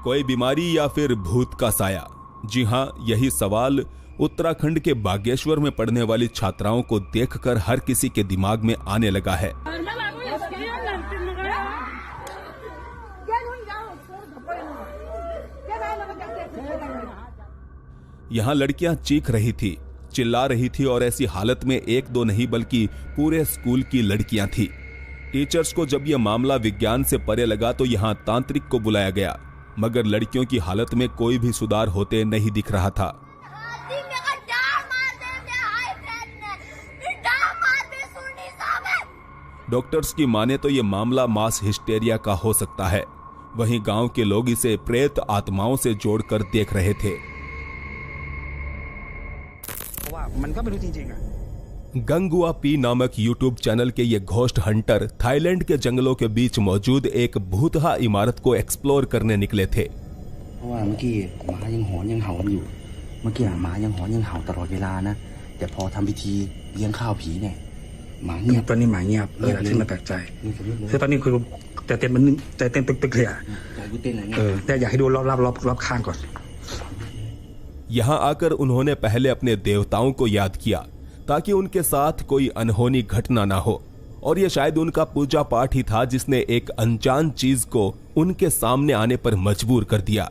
कोई बीमारी या फिर भूत का साया? जी हाँ, यही सवाल उत्तराखंड के बागेश्वर में पढ़ने वाली छात्राओं को देखकर हर किसी के दिमाग में आने लगा है। यहाँ लड़कियां चीख रही थी, चिल्ला रही थी और ऐसी हालत में एक दो नहीं बल्कि पूरे स्कूल की लड़कियां थी। टीचर्स को जब यह मामला विज्ञान से परे लगा तो यहाँ तांत्रिक को बुलाया गया, मगर लड़कियों की हालत में कोई भी सुधार होते नहीं दिख रहा था। डॉक्टर्स की माने तो ये मामला मास हिस्टेरिया का हो सकता है। वहीं गांव के लोग इसे प्रेत आत्माओं से जोड़कर देख रहे थे। गंगुआ पी नामक यूट्यूब चैनल के ये घोस्ट हंटर थाईलैंड के जंगलों के बीच मौजूद एक भूतहा इमारत को एक्सप्लोर करने निकले थे। यहाँ आकर उन्होंने पहले अपने देवताओं को याद किया ताकि उनके साथ कोई अनहोनी घटना ना हो, और यह शायद उनका पूजा पाठ ही था जिसने एक अनजान चीज को उनके सामने आने पर मजबूर कर दिया।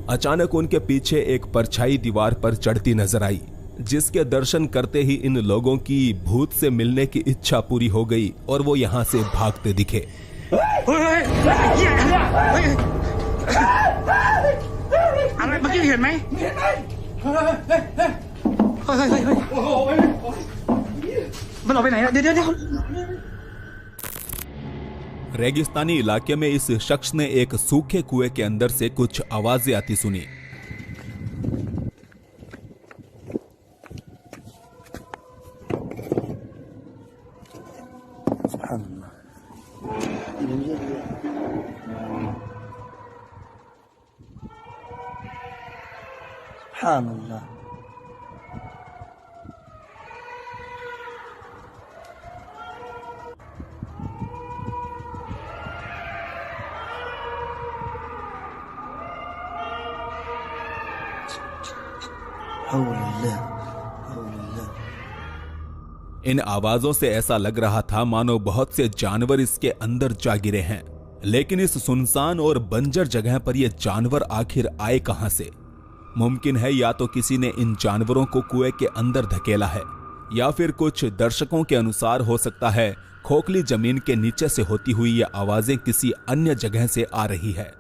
अचानक उनके पीछे एक परछाई दीवार पर चढ़ती नजर आई, जिसके दर्शन करते ही इन लोगों की भूत से मिलने की इच्छा पूरी हो गई और वो यहाँ से भागते दिखे। रेगिस्तानी इलाके में इस शख्स ने एक सूखे कुएं के अंदर से कुछ आवाजें आती सुनी। इन आवाजों से ऐसा लग रहा था मानो बहुत से जानवर इसके अंदर जा गिरे हैं, लेकिन इस सुनसान और बंजर जगह पर ये जानवर आखिर आए कहां से? मुमकिन है या तो किसी ने इन जानवरों को कुएं के अंदर धकेला है, या फिर कुछ दर्शकों के अनुसार हो सकता है खोखली जमीन के नीचे से होती हुई ये आवाजें किसी अन्य जगह से आ रही है।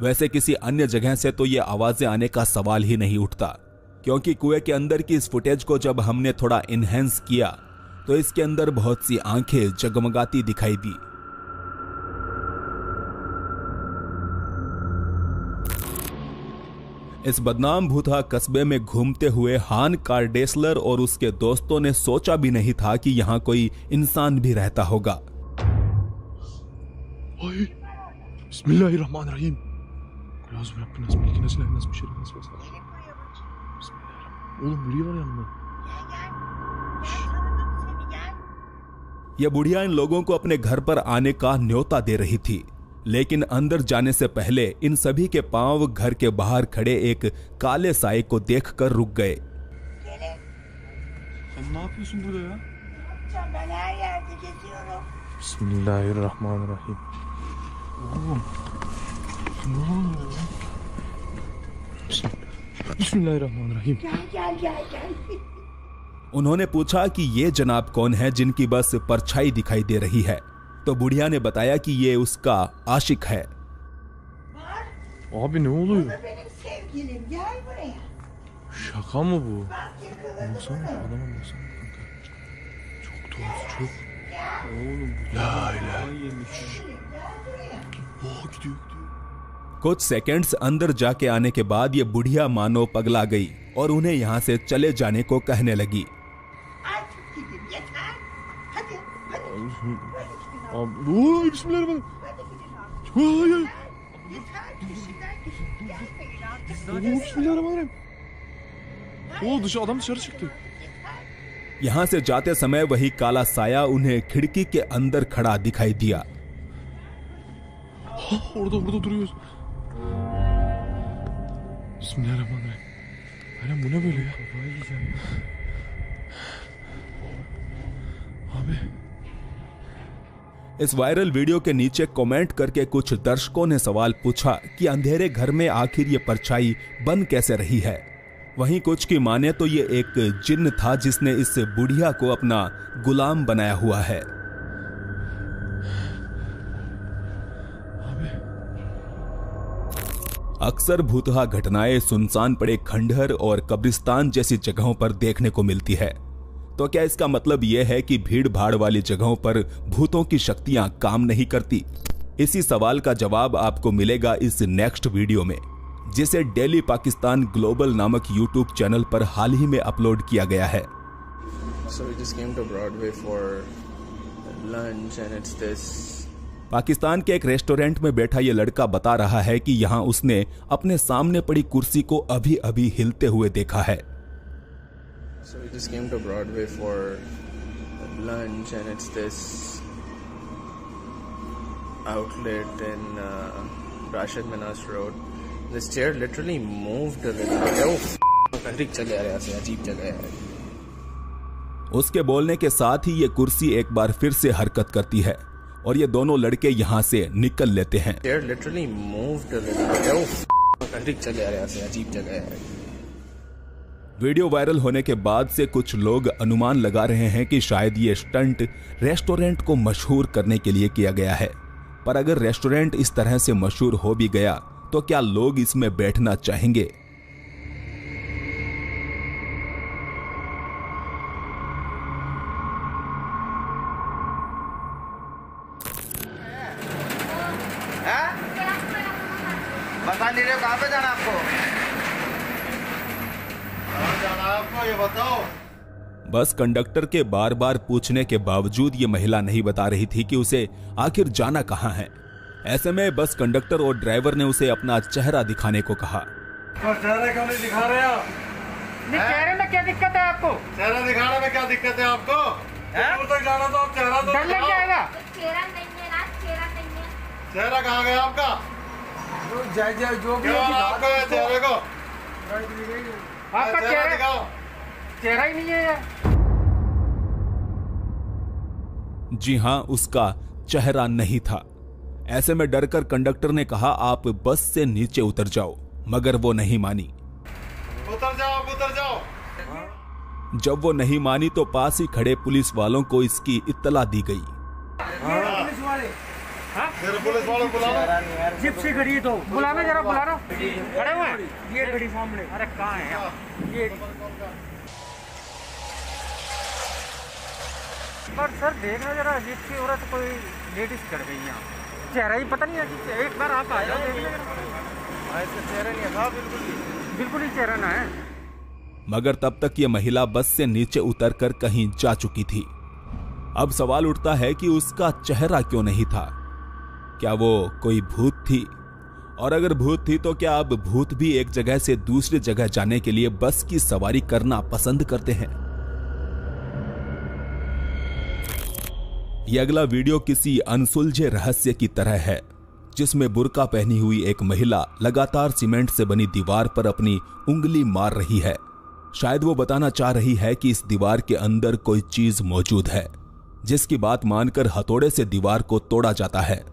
वैसे किसी अन्य जगह से तो ये आवाजें आने का सवाल ही नहीं उठता, क्योंकि कुएं के अंदर की इस फुटेज को जब हमने थोड़ा इनहेंस किया तो इसके अंदर बहुत सी आंखें जगमगाती दिखाई दी। इस बदनाम भूतहा कस्बे में घूमते हुए हान कार्डेसलर और उसके दोस्तों ने सोचा भी नहीं था कि यहां कोई इंसान भी रहता होगा। बिस्मिल्लाहिर्रहमानिर्रहीम। यह बुढ़िया इन लोगों को अपने घर पर आने का न्योता दे रही थी, लेकिन अंदर जाने से पहले इन सभी के पांव घर के बाहर खड़े एक काले साए को देखकर रुक गए। बिस्मिल्लाहिर्रहमानिर्रहीम। बिस्मिल्लाहिर्रहमानिर्रहीम। उन्होंने पूछा कि ये जनाब कौन है जिनकी बस परछाई दिखाई दे रही है, तो बुढ़िया ने बताया कि ये उसका आशिक है। Abi ne oluyor? Şaka mı bu? Baksana adama baksana kanka. Çok tuhaf çok. Oğlum bu. La ilahe. Gidiyor. कुछ सेकंड्स अंदर जाके आने के बाद ये बुढ़िया मानो पगला गई और उन्हें यहाँ से चले जाने को कहने लगी। adam dışarı çıktı. यहाँ से जाते समय वही काला साया उन्हें खिड़की के अंदर खड़ा दिखाई दिया। Orada duruyoruz. Bismillahirrahmanirrahim. Aynen bu ne böyle ya? Abi. इस वायरल वीडियो के नीचे कमेंट करके कुछ दर्शकों ने सवाल पूछा कि अंधेरे घर में आखिर ये परछाई बन कैसे रही है। वहीं कुछ की माने तो ये एक जिन्न था जिसने इस बुढ़िया को अपना गुलाम बनाया हुआ है। अक्सर भूतहा घटनाएं सुनसान पड़े खंडहर और कब्रिस्तान जैसी जगहों पर देखने को मिलती है। तो क्या इसका मतलब यह है कि भीड़ भाड़ वाली जगहों पर भूतों की शक्तियां काम नहीं करती? इसी सवाल का जवाब आपको मिलेगा इस नेक्स्ट वीडियो में, जिसे डेली पाकिस्तान ग्लोबल नामक यूट्यूब चैनल पर हाल ही में अपलोड किया गया है। So we just came to Broadway for lunch and it's this. Pakistan के एक रेस्टोरेंट में बैठा ये लड़का बता रहा है कि यहाँ उसने अपने सामने पड़ी कुर्सी को अभी अभी हिलते हुए देखा है। So we just came to Broadway for lunch and it's this outlet in Rashid Minas Road. This chair literally moved a little bit. Oh, चले आ रहा है, अजीब जगह है। उसके बोलने के साथ ही ये कुर्सी एक बार फिर से हरकत करती है और ये दोनों लड़के यहाँ से निकल लेते हैं। Chair literally moved a little bit. Oh, चले आ रहा है, अजीब जगह है। वीडियो वायरल होने के बाद से कुछ लोग अनुमान लगा रहे हैं कि शायद ये स्टंट रेस्टोरेंट को मशहूर करने के लिए किया गया है। पर अगर रेस्टोरेंट इस तरह से मशहूर हो भी गया तो क्या लोग इसमें बैठना चाहेंगे? बता नहीं रहे कहाँ पे जाना आपको? जाना आपको ये बताओ। बस कंडक्टर के बार बार पूछने के बावजूद ये महिला नहीं बता रही थी कि उसे आखिर जाना कहाँ है। ऐसे में बस कंडक्टर और ड्राइवर ने उसे अपना चेहरा दिखाने को कहा। चेहरा क्यों नहीं दिखा रहे आप? चेहरे में क्या दिक्कत है आपको? चेहरा दिखाने में क्या दिक्कत है आपको? दूर तक जाना तो आप चेहरा तो डर लग जाएगा। चेहरा नहीं है ना, चेहरा नहीं है। चेहरा कहाँ गया आपका? जो भी आपका है चेहरे को? आपका चेहरा ही नहीं है यार। जी हाँ, उसका चेहरा नहीं था। ऐसे में डरकर कंडक्टर ने कहा आप बस से नीचे उतर जाओ, मगर वो नहीं मानी। उतर जाओ। जब वो नहीं मानी तो पास ही खड़े पुलिस वालों को इसकी इत्तला दी गई। पुलिस वालों बुलाना। जिप से खड़ी तो बुलाना, जरा बुलाना। खड़े हुए ये खड़ी सामने। अरे कहाँ है ये? पर सर देखना जरा, अजीब सी औरत कोई लेडीज कर गई यहाँ। चेहरा ही पता नहीं है। एक बार आप आ जाओ, देख लेना। ऐसा चेहरा नहीं था, बिल्कुल ही चेहरा ना है। मगर तब तक ये महिला बस से नीचे उतरकर कहीं जा चुकी थी। अब सवाल उठता है कि उसका चेहरा क्यों नहीं था? क्या वो कोई भूत थी? और अगर भूत थी तो क्या अब भूत भी एक जगह से दूसरी जगह जाने के लिए बस की सवारी करना पसंद करते हैं? यह अगला वीडियो किसी अनसुलझे रहस्य की तरह है, जिसमें बुर्का पहनी हुई एक महिला लगातार सीमेंट से बनी दीवार पर अपनी उंगली मार रही है। शायद वो बताना चाह रही है कि इस दीवार के अंदर कोई चीज मौजूद है, जिसकी बात मानकर हथौड़े से दीवार को तोड़ा जाता है।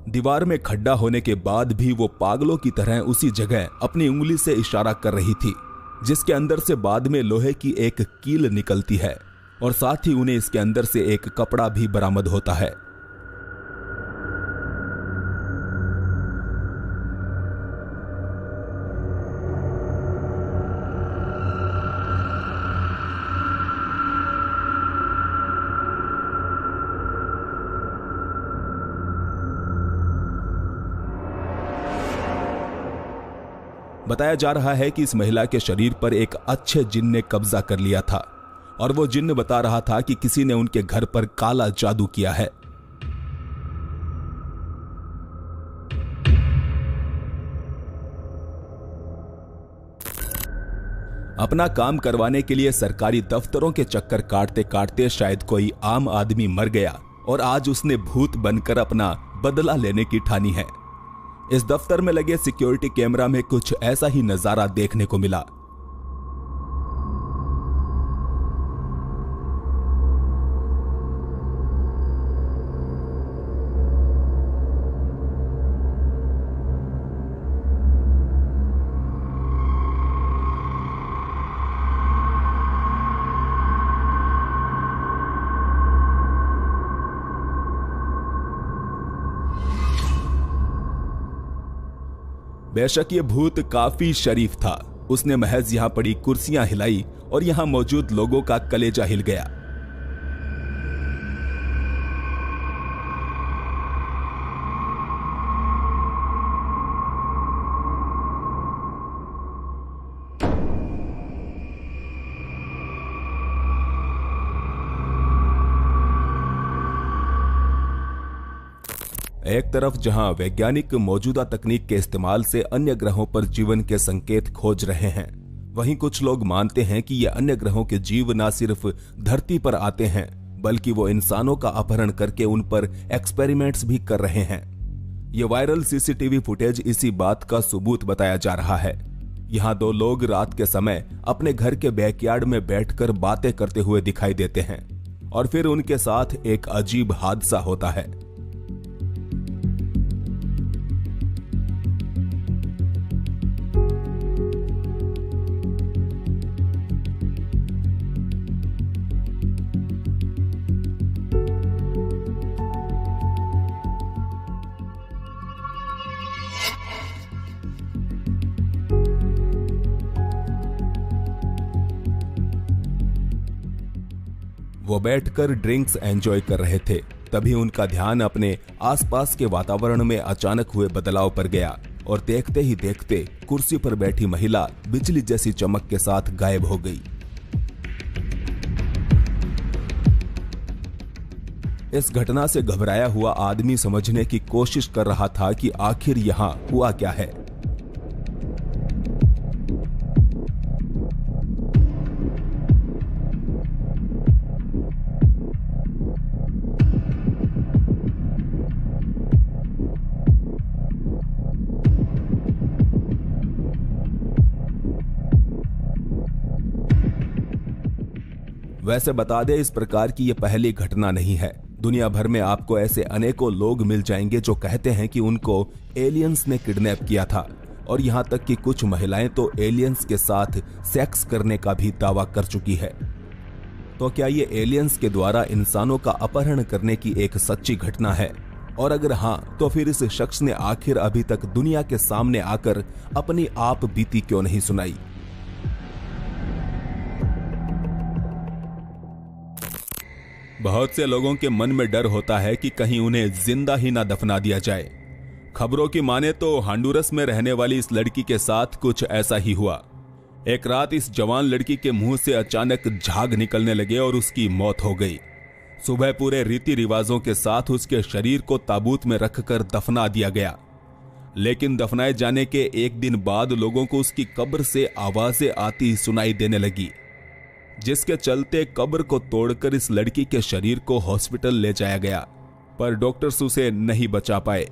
दीवार में खड्डा होने के बाद भी वो पागलों की तरह उसी जगह अपनी उंगली से इशारा कर रही थी, जिसके अंदर से बाद में लोहे की एक कील निकलती है और साथ ही उन्हें इसके अंदर से एक कपड़ा भी बरामद होता है। बताया जा रहा है कि इस महिला के शरीर पर एक अच्छे जिन्न ने कब्जा कर लिया था और वो जिन्न बता रहा था कि किसी ने उनके घर पर काला जादू किया है। अपना काम करवाने के लिए सरकारी दफ्तरों के चक्कर काटते काटते शायद कोई आम आदमी मर गया और आज उसने भूत बनकर अपना बदला लेने की ठानी है। इस दफ्तर में लगे सिक्योरिटी कैमरा में कुछ ऐसा ही नजारा देखने को मिला। बेशक ये भूत काफी शरीफ था। उसने महज यहां पड़ी कुर्सियां हिलाई और यहां मौजूद लोगों का कलेजा हिल गया। एक तरफ जहां वैज्ञानिक मौजूदा तकनीक के इस्तेमाल से अन्य ग्रहों पर जीवन के संकेत खोज रहे हैं, वहीं कुछ लोग मानते हैं कि ये अन्य ग्रहों के जीव न सिर्फ धरती पर आते हैं बल्कि वो इंसानों का अपहरण करके उन पर एक्सपेरिमेंट्स भी कर रहे हैं। ये वायरल सीसीटीवी फुटेज इसी बात का सबूत बताया जा रहा है। यहाँ दो लोग रात के समय अपने घर के बैकयार्ड में बैठकर बातें करते हुए दिखाई देते हैं और फिर उनके साथ एक अजीब हादसा होता है। वो बैठकर ड्रिंक्स एंजॉय कर रहे थे, तभी उनका ध्यान अपने आसपास के वातावरण में अचानक हुए बदलाव पर गया और देखते ही देखते कुर्सी पर बैठी महिला बिजली जैसी चमक के साथ गायब हो गई। इस घटना से घबराया हुआ आदमी समझने की कोशिश कर रहा था कि आखिर यहां हुआ क्या है। वैसे बता दे, इस प्रकार की यह पहली घटना नहीं है। दुनिया भर में आपको ऐसे अनेकों लोग मिल जाएंगे जो कहते हैं कि उनको एलियंस ने किडनैप किया था और यहां तक कि कुछ महिलाएं तो एलियंस के साथ सेक्स करने का भी दावा कर चुकी है। तो क्या ये एलियंस के द्वारा इंसानों का अपहरण करने की एक सच्ची घटना है? और अगर हां, तो फिर इस शख्स ने आखिर अभी तक दुनिया के सामने आकर अपनी आप बीती क्यों नहीं सुनाई? बहुत से लोगों के मन में डर होता है कि कहीं उन्हें जिंदा ही ना दफना दिया जाए। खबरों की माने तो हॉन्डुरस में रहने वाली इस लड़की के साथ कुछ ऐसा ही हुआ। एक रात इस जवान लड़की के मुंह से अचानक झाग निकलने लगे और उसकी मौत हो गई। सुबह पूरे रीति रिवाजों के साथ उसके शरीर को ताबूत में रखकर दफना दिया गया, लेकिन दफनाए जाने के एक दिन बाद लोगों को उसकी कब्र से आवाजें आती सुनाई देने लगी, जिसके चलते कब्र को तोड़कर इस लड़की के शरीर को हॉस्पिटल ले जाया गया, पर डॉक्टर्स उसे नहीं बचा पाए।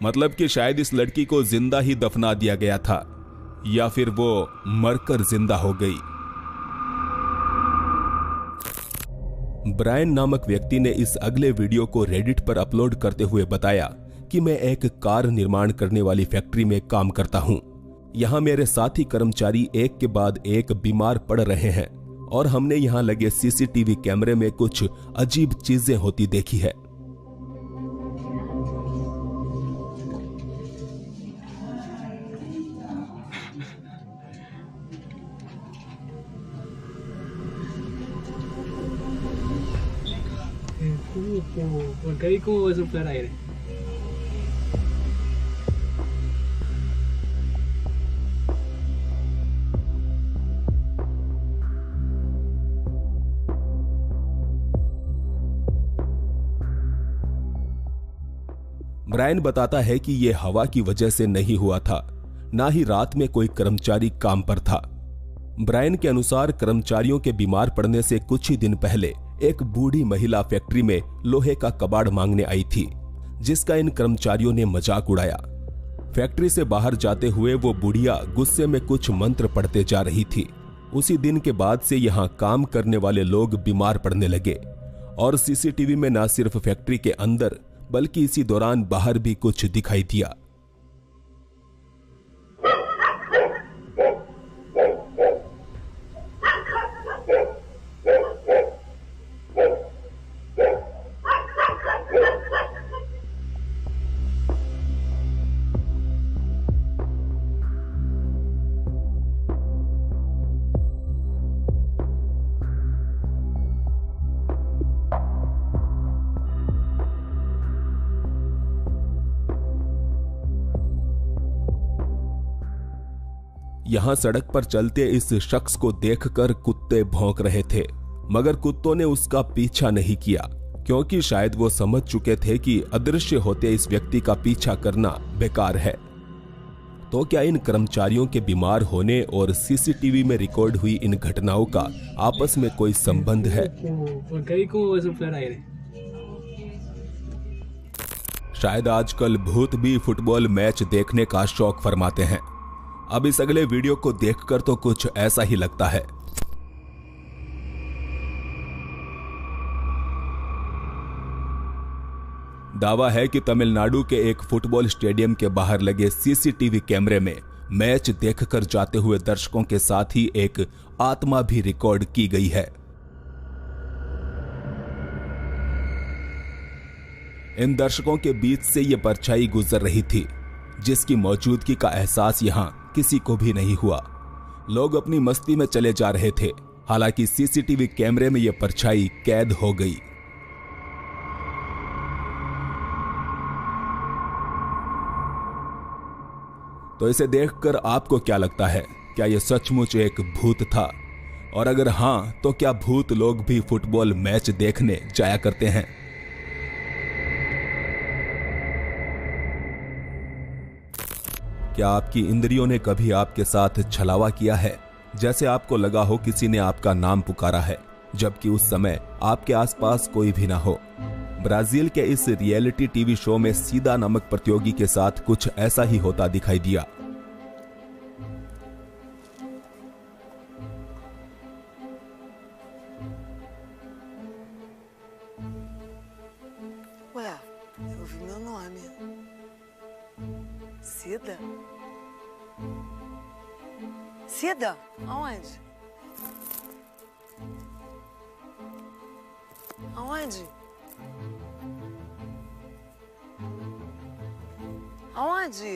मतलब कि शायद इस लड़की को जिंदा ही दफना दिया गया था या फिर वो मरकर जिंदा हो गई। ब्रायन नामक व्यक्ति ने इस अगले वीडियो को रेडिट पर अपलोड करते हुए बताया कि मैं एक कार निर्माण करने वाली फैक्ट्री में काम करता हूं। यहां मेरे साथी कर्मचारी एक के बाद एक बीमार पड़ रहे हैं और हमने यहां लगे सीसीटीवी कैमरे में कुछ अजीब चीजें होती देखी है। ब्रायन बताता है कि यह हवा की वजह से नहीं हुआ था, ना ही रात में कोई कर्मचारी काम पर था। ब्रायन के अनुसार कर्मचारियों के बीमार पड़ने से कुछ ही दिन पहले एक बूढ़ी महिला फैक्ट्री में लोहे का कबाड़ मांगने आई थी, जिसका इन कर्मचारियों ने मजाक उड़ाया। फैक्ट्री से बाहर जाते हुए वो बुढ़िया गुस्से में कुछ मंत्र पढ़ते जा रही थी। उसी दिन के बाद से यहाँ काम करने वाले लोग बीमार पड़ने लगे और सीसीटीवी में न सिर्फ फैक्ट्री के अंदर बल्कि इसी दौरान बाहर भी कुछ दिखाई दिया। यहां सड़क पर चलते इस शख्स को देखकर कुत्ते भौंक रहे थे, मगर कुत्तों ने उसका पीछा नहीं किया, क्योंकि शायद वो समझ चुके थे कि अदृश्य होते इस व्यक्ति का पीछा करना बेकार है। तो क्या इन कर्मचारियों के बीमार होने और सीसीटीवी में रिकॉर्ड हुई इन घटनाओं का आपस में कोई संबंध है? शायद आजकल भूत भी फुटबॉल मैच देखने का शौक फरमाते हैं। अब इस अगले वीडियो को देखकर तो कुछ ऐसा ही लगता है। दावा है कि तमिलनाडु के एक फुटबॉल स्टेडियम के बाहर लगे सीसीटीवी कैमरे में मैच देखकर जाते हुए दर्शकों के साथ ही एक आत्मा भी रिकॉर्ड की गई है। इन दर्शकों के बीच से ये परछाई गुजर रही थी, जिसकी मौजूदगी का एहसास यहां किसी को भी नहीं हुआ। लोग अपनी मस्ती में चले जा रहे थे, हालांकि सीसीटीवी कैमरे में यह परछाई कैद हो गई। तो इसे देखकर आपको क्या लगता है? क्या यह सचमुच एक भूत था? और अगर हां, तो क्या भूत लोग भी फुटबॉल मैच देखने जाया करते हैं? क्या आपकी इंद्रियों ने कभी आपके साथ छलावा किया है? जैसे आपको लगा हो किसी ने आपका नाम पुकारा है, जबकि उस समय आपके आसपास कोई भी ना हो। ब्राजील के इस रियलिटी टीवी शो में सीधा नामक प्रतियोगी के साथ कुछ ऐसा ही होता दिखाई दिया। Ué, eu vi meu nome. Cida? Cida? Aonde? Aonde? Aonde?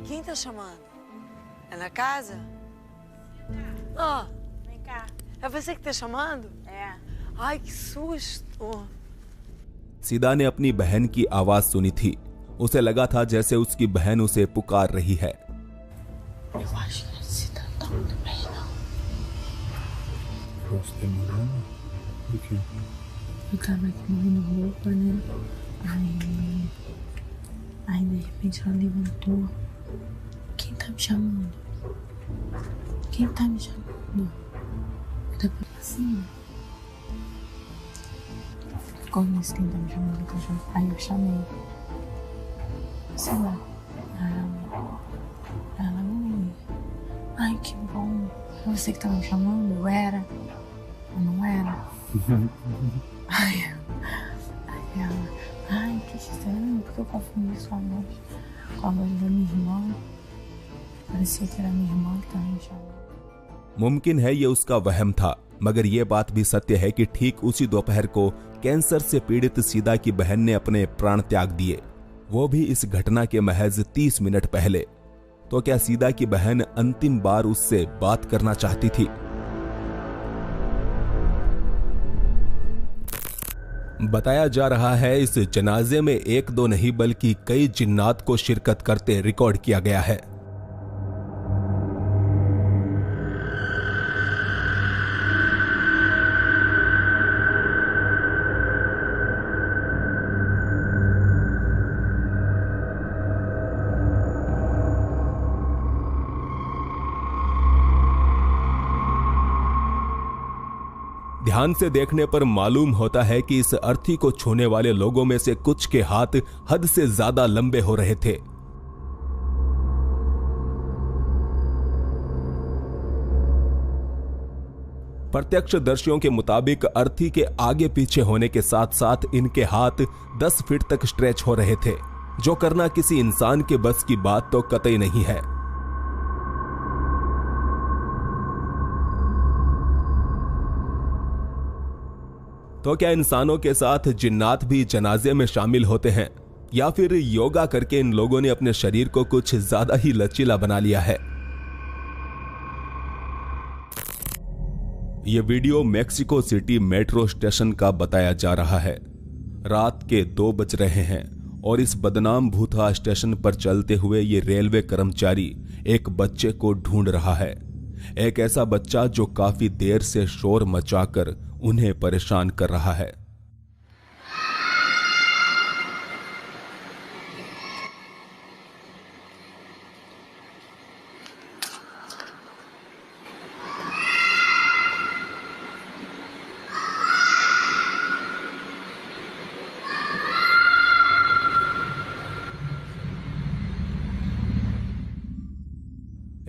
Quem tá chamando? É na casa? Ah, Vem cá. é você que tá chamando? É. Ai, que susto! सीदा ने अपनी बहन की आवाज सुनी थी। उसे लगा था जैसे उसकी बहन उसे पुकार रही है। Eu acho que a Cida não tá muito bem, não. Posso ter mandado? Do quê? Eu tava aqui movendo roupa, né? Aí de repente ela levantou. Quem tá me chamando? Quem tá me chamando? Eu tava assim. Como isso, quem tá me chamando? Aí eu chamei. Sei lá. Ela oi. Ai, que bom. Era você que tava me chamando? Eu era. Eu não era. Ai, ela. Ai, que estranho. Por que eu confundi sua voz com a voz da minha irmã? Parecia que era minha irmã que tava me chamando. मुमकिन है ये उसका वहम था, मगर ये बात भी सत्य है कि ठीक उसी दोपहर को कैंसर से पीड़ित सीदा की बहन ने अपने प्राण त्याग दिए, वो भी इस घटना के महज 30 मिनट पहले। तो क्या सीदा की बहन अंतिम बार उससे बात करना चाहती थी? बताया जा रहा है इस जनाजे में एक दो नहीं बल्कि कई जिन्नात को शिरकत करते रिकॉर्ड किया गया है। ध्यान से देखने पर मालूम होता है कि इस अर्थी को छूने वाले लोगों में से कुछ के हाथ हद से ज्यादा लंबे हो रहे थे। प्रत्यक्षदर्शियों के मुताबिक अर्थी के आगे पीछे होने के साथ साथ इनके हाथ 10 फीट तक स्ट्रेच हो रहे थे, जो करना किसी इंसान के बस की बात तो कतई नहीं है। तो क्या इंसानों के साथ जिन्नात भी जनाजे में शामिल होते हैं, या फिर योगा करके इन लोगों ने अपने शरीर को कुछ ज्यादा ही लचीला बना लिया है? यह video Mexico city metro station का बताया जा रहा है। रात के 2 बज रहे हैं और इस बदनाम भूतहा स्टेशन पर चलते हुए ये रेलवे कर्मचारी एक बच्चे को ढूंढ रहा है। एक ऐसा बच्चा जो काफी देर से शोर मचाकर उन्हें परेशान कर रहा है।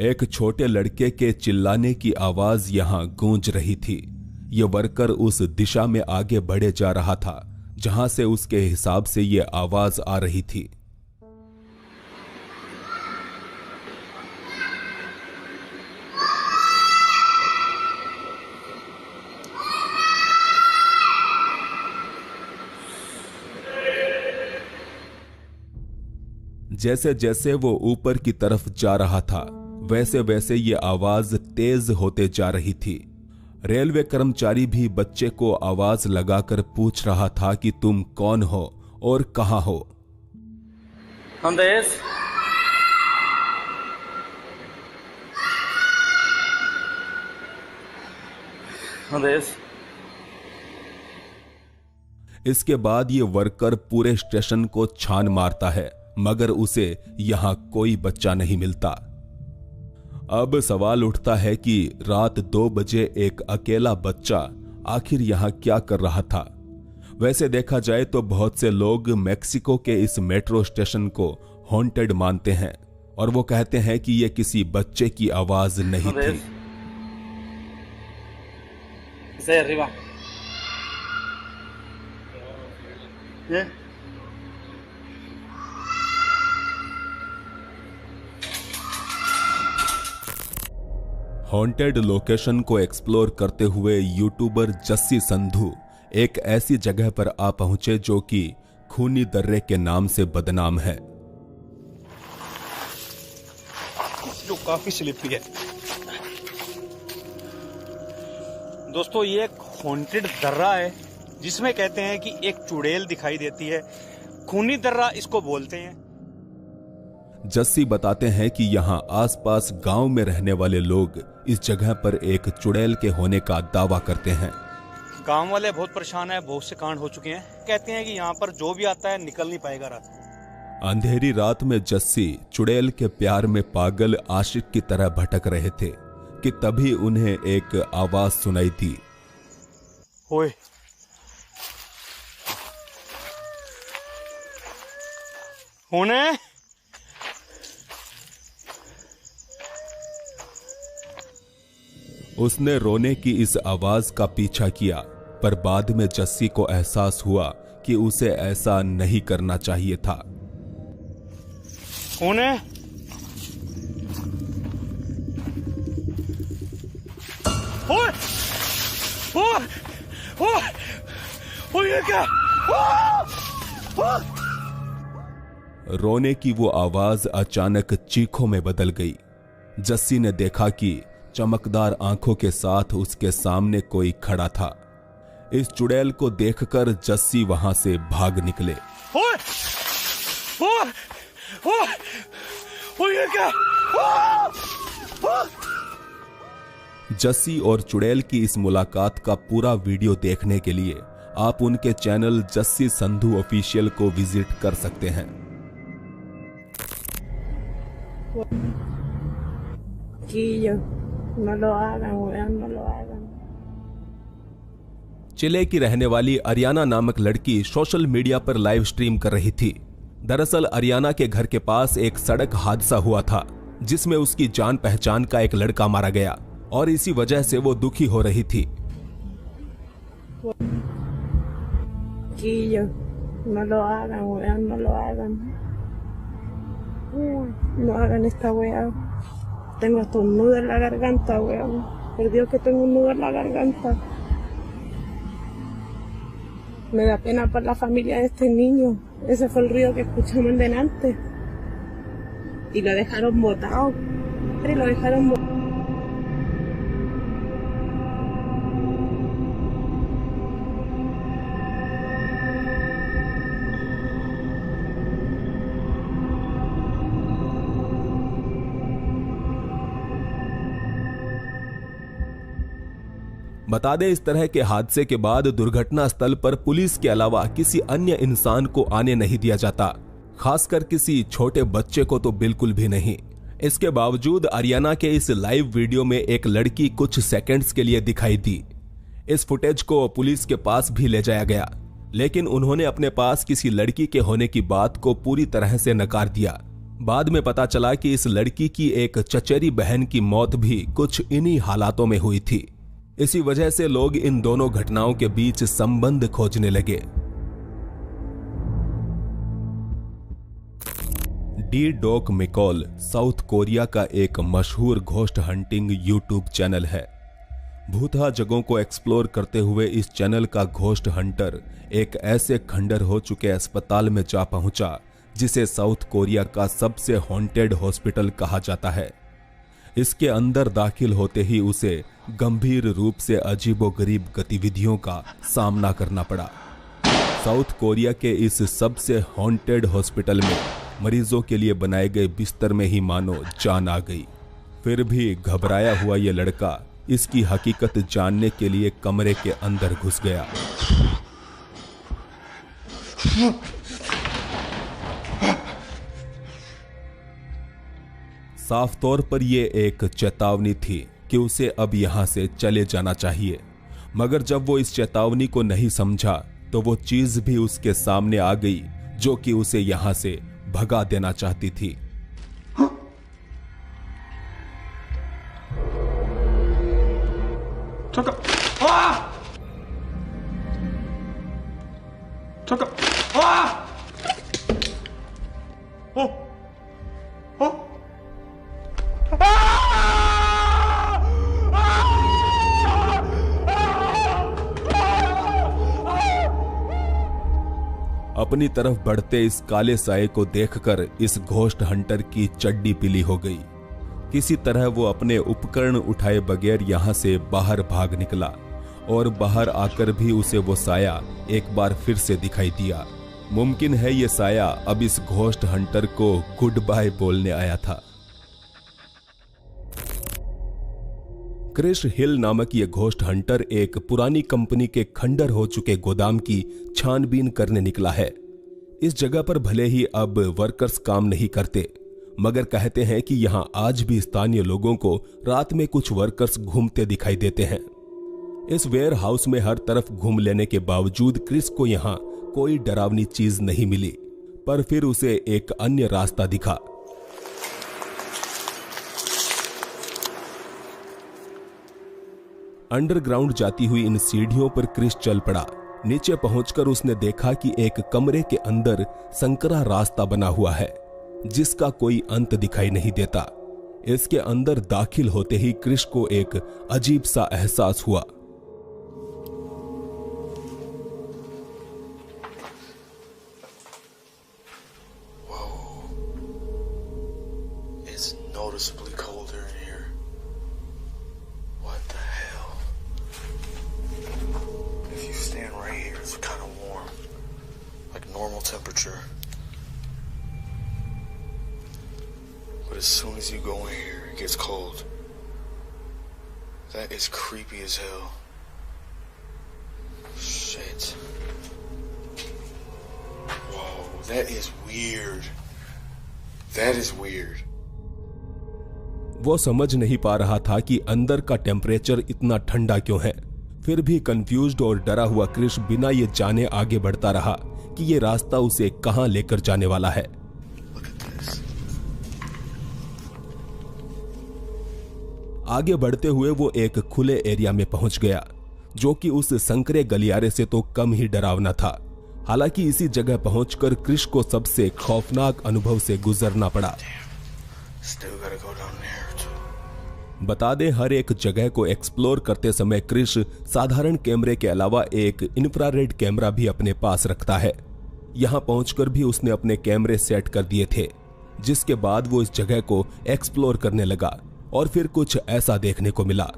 एक छोटे लड़के के चिल्लाने की आवाज यहां गूंज रही थी। यह वर्कर उस दिशा में आगे बढ़े जा रहा था जहां से उसके हिसाब से यह आवाज आ रही थी। जैसे जैसे वो ऊपर की तरफ जा रहा था वैसे वैसे ये आवाज तेज होते जा रही थी। रेलवे कर्मचारी भी बच्चे को आवाज लगाकर पूछ रहा था कि तुम कौन हो और कहां हो। संदेश संदेश। इसके बाद ये वर्कर पूरे स्टेशन को छान मारता है, मगर उसे यहां कोई बच्चा नहीं मिलता। अब सवाल उठता है कि रात 2 बजे एक अकेला बच्चा आखिर यहां क्या कर रहा था। वैसे देखा जाए तो बहुत से लोग मेक्सिको के इस मेट्रो स्टेशन को हॉन्टेड मानते हैं और वो कहते हैं कि यह किसी बच्चे की आवाज नहीं थी। हॉन्टेड लोकेशन को एक्सप्लोर करते हुए यूट्यूबर जस्सी संधू एक ऐसी जगह पर आ पहुंचे जो कि खूनी दर्रे के नाम से बदनाम है, जो काफी स्लिपी है। दोस्तों ये एक हॉन्टेड दर्रा है जिसमें कहते हैं कि एक चुड़ैल दिखाई देती है। खूनी दर्रा इसको बोलते हैं। जस्सी बताते हैं कि यहां आसपास गांव में रहने वाले लोग इस जगह पर एक चुड़ैल के होने का दावा करते हैं। गांव वाले बहुत परेशान है, बहुत से कांड हो चुके हैं। कहते हैं कि यहाँ पर जो भी आता है निकल नहीं पाएगा रात को। अंधेरी रात में जस्सी चुड़ैल के प्यार में पागल आशिक की तरह भटक रहे थे कि तभी उन्हें एक आवाज सुनाई दी। ओए होने उसने रोने की इस आवाज का पीछा किया, पर बाद में जस्सी को एहसास हुआ कि उसे ऐसा नहीं करना चाहिए था। कौन है? ये क्या? रोने की वो आवाज अचानक चीखों में बदल गई। जस्सी ने देखा कि चमकदार आंखों के साथ उसके सामने कोई खड़ा था। इस चुड़ैल को देखकर जस्सी वहां से भाग निकले। ये क्या? जस्सी और चुड़ैल की इस मुलाकात का पूरा वीडियो देखने के लिए आप उनके चैनल जस्सी संधू ऑफिशियल को विजिट कर सकते हैं। Chiquillos, no lo hagan, weón, no lo hagan. चिले की रहने वाली अरियाना नामक लड़की सोशल मीडिया पर लाइव स्ट्रीम कर रही थी। दरअसल अरियाना के घर के पास एक सड़क हादसा हुआ था जिसमें उसकी जान पहचान का एक लड़का मारा गया और इसी वजह से वो दुखी हो रही थी। No lo hagan, weón, no lo hagan. No hagan esta weá. Tengo hasta un nudo en la garganta, weón. Por Dios que tengo un nudo en la garganta. Me da pena por la familia de este niño. Ese fue el ruido que escuchamos delante. Y lo dejaron botado. Y lo dejaron botado. बता दें, इस तरह के हादसे के बाद दुर्घटना स्थल पर पुलिस के अलावा किसी अन्य इंसान को आने नहीं दिया जाता, खासकर किसी छोटे बच्चे को तो बिल्कुल भी नहीं। इसके बावजूद अरियाना के इस लाइव वीडियो में एक लड़की कुछ सेकंड्स के लिए दिखाई दी। इस फुटेज को पुलिस के पास भी ले जाया गया, लेकिन उन्होंने अपने पास किसी लड़की के होने की बात को पूरी तरह से नकार दिया। बाद में पता चला कि इस लड़की की एक चचेरी बहन की मौत भी कुछ इन्हीं हालातों में हुई थी। इसी वजह से लोग इन दोनों घटनाओं के बीच संबंध खोजने लगे। डी डॉक मिकॉल साउथ कोरिया का एक मशहूर घोस्ट हंटिंग यूट्यूब चैनल है। भूतहा जगहों को एक्सप्लोर करते हुए इस चैनल का घोस्ट हंटर एक ऐसे खंडर हो चुके अस्पताल में जा पहुंचा जिसे साउथ कोरिया का सबसे हॉन्टेड हॉस्पिटल कहा जाता है। इसके अंदर दाखिल होते ही उसे गंभीर रूप से अजीबोगरीब गतिविधियों का सामना करना पड़ा। साउथ कोरिया के इस सबसे हॉन्टेड हॉस्पिटल में मरीजों के लिए बनाए गए बिस्तर में ही मानो जान आ गई। फिर भी घबराया हुआ ये लड़का इसकी हकीकत जानने के लिए कमरे के अंदर घुस गया। साफ तौर पर यह एक चेतावनी थी कि उसे अब यहां से चले जाना चाहिए, मगर जब वो इस चेतावनी को नहीं समझा तो वो चीज भी उसके सामने आ गई जो कि उसे यहां से भगा देना चाहती थी। अपनी तरफ बढ़ते इस काले साये को देखकर इस घोस्ट हंटर की चड्डी पीली हो गई। किसी तरह वो अपने उपकरण उठाए बगैर यहां से बाहर भाग निकला और बाहर आकर भी उसे वो साया एक बार फिर से दिखाई दिया। मुमकिन है ये साया अब इस घोस्ट हंटर को गुड बाय बोलने आया था। क्रिस हिल नामक ये घोस्ट हंटर एक पुरानी कंपनी के खंडर हो चुके गोदाम की छानबीन करने निकला है। इस जगह पर भले ही अब वर्कर्स काम नहीं करते, मगर कहते हैं कि यहां आज भी स्थानीय लोगों को रात में कुछ वर्कर्स घूमते दिखाई देते हैं। इस वेयर हाउस में हर तरफ घूम लेने के बावजूद क्रिस को यहां कोई डरावनी चीज नहीं मिली, पर फिर उसे एक अन्य रास्ता दिखा। अंडरग्राउंड जाती हुई इन सीढ़ियों पर क्रिस चल पड़ा। नीचे पहुंचकर उसने देखा कि एक कमरे के अंदर संकरा रास्ता बना हुआ है जिसका कोई अंत दिखाई नहीं देता। इसके अंदर दाखिल होते ही क्रिस को एक अजीब सा एहसास हुआ। Temperature, but as soon as you go in here, it gets cold. That is creepy as hell. Shit. Whoa, that is weird. That is weird. वो समझ नहीं पा रहा था कि अंदर का टेम्परेचर इतना ठंडा क्यों है। फिर भी कंफ्यूज्ड और डरा हुआ क्रिश बिना ये जाने आगे बढ़ता रहा कि ये रास्ता उसे कहां लेकर जाने वाला है। आगे बढ़ते हुए वो एक खुले एरिया में पहुंच गया, जो कि उस संकरे गलियारे से तो कम ही डरावना था। हालांकि इसी जगह पहुंचकर क्रिश को सबसे खौफनाक अनुभव से गुजरना पड़ा। बता दें, हर एक जगह को एक्सप्लोर करते समय क्रिश साधारण कैमरे के अलावा एक इंफ्रारेड कैमरा भी अपने पास रखता है। यहां पहुंचकर भी उसने अपने कैमरे सेट कर दिए थे, जिसके बाद वो इस जगह को एक्सप्लोर करने लगा और फिर कुछ ऐसा देखने को मिला।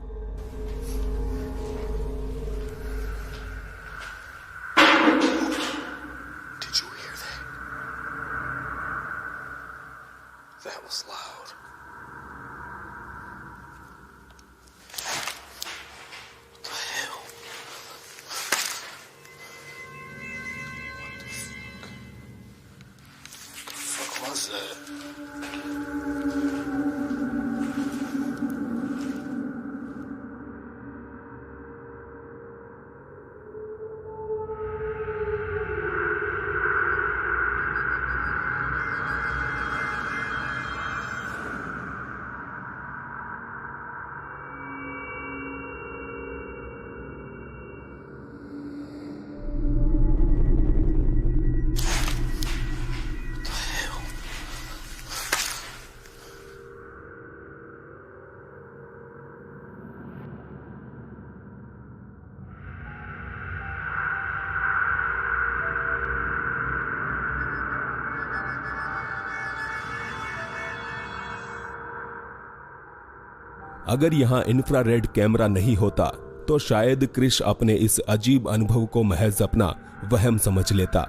अगर यहां इंफ्रारेड कैमरा नहीं होता तो शायद क्रिश अपने इस अजीब अनुभव को महज अपना वहम समझ लेता।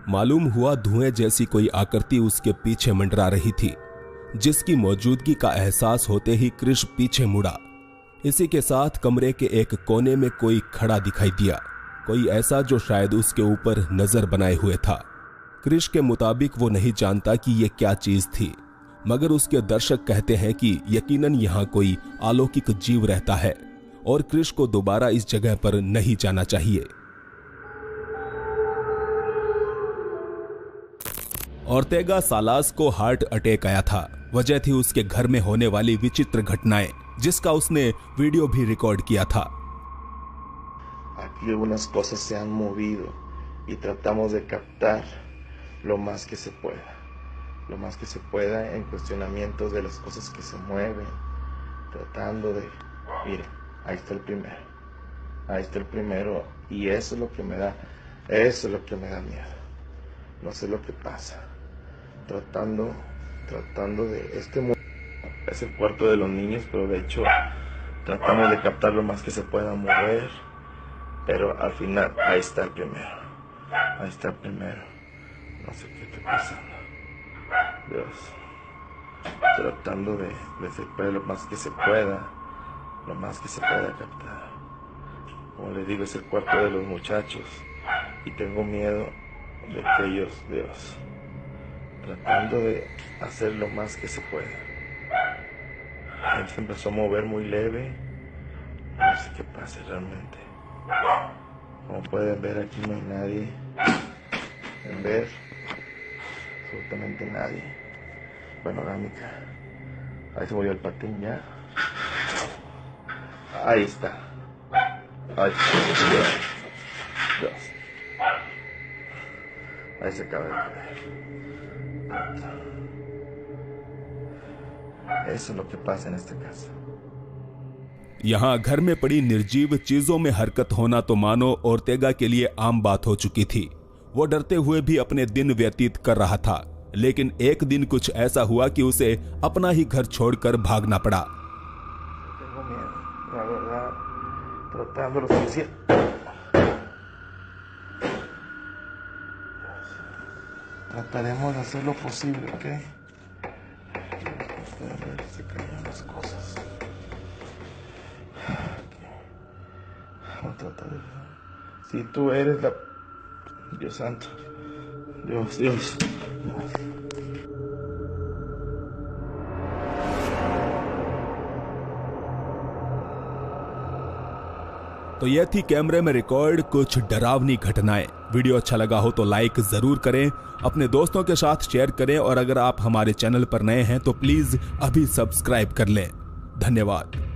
मालूम हुआ धुएं जैसी कोई आकृति उसके पीछे मंडरा रही थी, जिसकी मौजूदगी का एहसास होते ही क्रिश पीछे मुड़ा। इसी के साथ कमरे के एक कोने में कोई खड़ा दिखाई दिया, कोई ऐसा जो शायद उसके ऊपर नजर बनाए हुए था। क्रिश के मुताबिक वो नहीं जानता कि ये क्या चीज थी, मगर उसके दर्शक कहते हैं कि यकीनन यहां कोई अलौकिक जीव रहता है और क्रिश को दोबारा इस जगह पर नहीं जाना चाहिए। ओर्तेगा सालास को हार्ट अटैक आया था। वजह थी उसके घर में होने वाली विचित्र घटनाएं, जिसका उसने वीडियो भी रिकॉर्ड किया था। Aquí algunas cosas se han movido y tratamos de captar lo más que se pueda en cuestionamientos de las cosas que se mueven, tratando de, miren, ahí está el primero y eso es lo que me da miedo, no sé lo que pasa, tratando de, es el cuarto de los niños, pero de hecho tratamos de captar lo más que se pueda mover, pero al final ahí está el primero, no sé qué está pasando. Dios, tratando de separar lo más que se pueda captar. Como les digo, es el cuarto de los muchachos y tengo miedo de que ellos, Dios, tratando de hacer lo más que se pueda. Él se empezó a mover muy leve, no sé qué pasa realmente. Como pueden ver, aquí no hay nadie. En ver, absolutamente nadie. Panorámica. Ahí se movió el patín ya. Ahí está. Dios. Ahí se acaba de caer. Eso es lo que pasa en esta casa. यहां घर में पड़ी निर्जीव चीजों में हरकत होना तो मानो ओर्तेगा के लिए आम बात हो चुकी थी। वो डरते हुए भी अपने दिन व्यतीत कर रहा था, लेकिन एक दिन कुछ ऐसा हुआ कि उसे अपना ही घर छोड़कर भागना पड़ा। Trataremos de hacer lo posible, ¿ok? Se caen las cosas. Vamos a tratar de... Si tú eres la... Dios santo. Dios. तो यह थी कैमरे में रिकॉर्ड कुछ डरावनी घटनाएं। वीडियो अच्छा लगा हो तो लाइक जरूर करें, अपने दोस्तों के साथ शेयर करें और अगर आप हमारे चैनल पर नए हैं तो प्लीज अभी सब्सक्राइब कर लें। धन्यवाद।